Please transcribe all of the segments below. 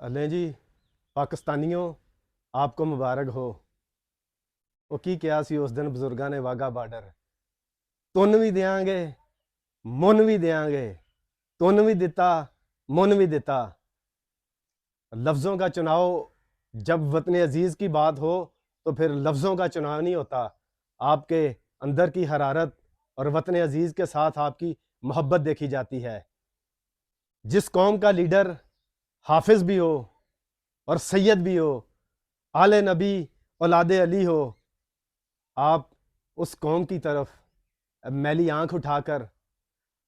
لیں جی پاکستانیوں، آپ کو مبارک ہو۔ وہ کی کیا سی اس دن بزرگاں نے واگا بارڈر تن بھی دیاں گے من بھی دیاں گے، تن بھی دیتا من بھی دیتا۔ لفظوں کا چناؤ جب وطن عزیز کی بات ہو تو پھر لفظوں کا چناؤ نہیں ہوتا، آپ کے اندر کی حرارت اور وطن عزیز کے ساتھ آپ کی محبت دیکھی جاتی ہے۔ جس قوم کا لیڈر حافظ بھی ہو اور سید بھی ہو، آل نبی اولاد علی ہو، آپ اس قوم کی طرف میلی آنکھ اٹھا کر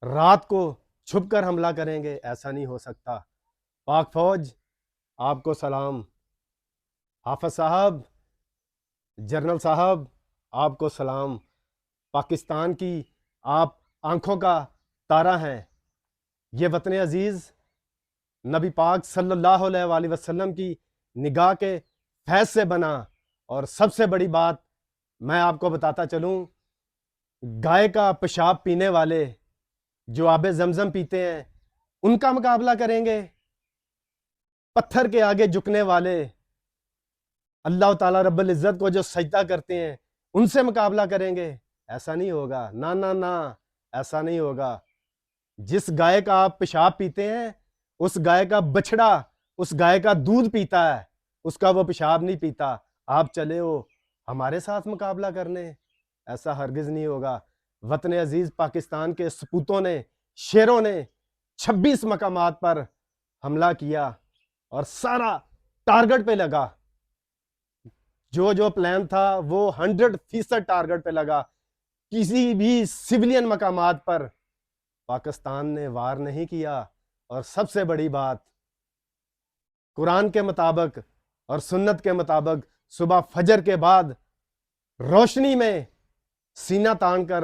رات کو چھپ کر حملہ کریں گے؟ ایسا نہیں ہو سکتا۔ پاک فوج آپ کو سلام، حافظ صاحب، جنرل صاحب آپ کو سلام۔ پاکستان کی آپ آنکھوں کا تارہ ہیں۔ یہ وطن عزیز نبی پاک صلی اللہ علیہ وآلہ وسلم کی نگاہ کے فیض سے بنا، اور سب سے بڑی بات میں آپ کو بتاتا چلوں، گائے کا پیشاب پینے والے جو آب زمزم پیتے ہیں ان کا مقابلہ کریں گے؟ پتھر کے آگے جھکنے والے اللہ تعالیٰ رب العزت کو جو سجدہ کرتے ہیں ان سے مقابلہ کریں گے؟ ایسا نہیں ہوگا، نہ نہ نہ، ایسا نہیں ہوگا۔ جس گائے کا آپ پیشاب پیتے ہیں اس گائے کا بچڑا اس گائے کا دودھ پیتا ہے، اس کا وہ پیشاب نہیں پیتا۔ آپ چلے ہو ہمارے ساتھ مقابلہ کرنے؟ ایسا ہرگز نہیں ہوگا۔ وطن عزیز پاکستان کے سپوتوں نے، شیروں نے 26 مقامات پر حملہ کیا اور سارا ٹارگٹ پہ لگا۔ جو پلان تھا وہ 100% ٹارگٹ پہ لگا۔ کسی بھی سویلین مقامات پر پاکستان نے وار نہیں کیا۔ اور سب سے بڑی بات، قرآن کے مطابق اور سنت کے مطابق صبح فجر کے بعد روشنی میں سینہ تان کر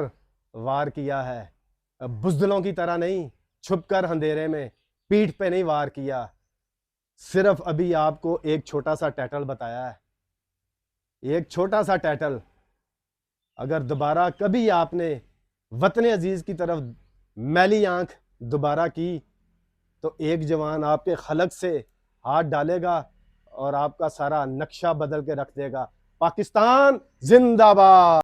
وار کیا ہے، بزدلوں کی طرح نہیں، چھپ کر اندھیرے میں پیٹھ پہ نہیں وار کیا۔ صرف ابھی آپ کو ایک چھوٹا سا ٹائٹل بتایا ہے، ایک چھوٹا سا ٹائٹل۔ اگر دوبارہ کبھی آپ نے وطن عزیز کی طرف میلی آنکھ دوبارہ کی تو ایک جوان آپ کے خلق سے ہاتھ ڈالے گا اور آپ کا سارا نقشہ بدل کے رکھ دے گا۔ پاکستان زندہ باد۔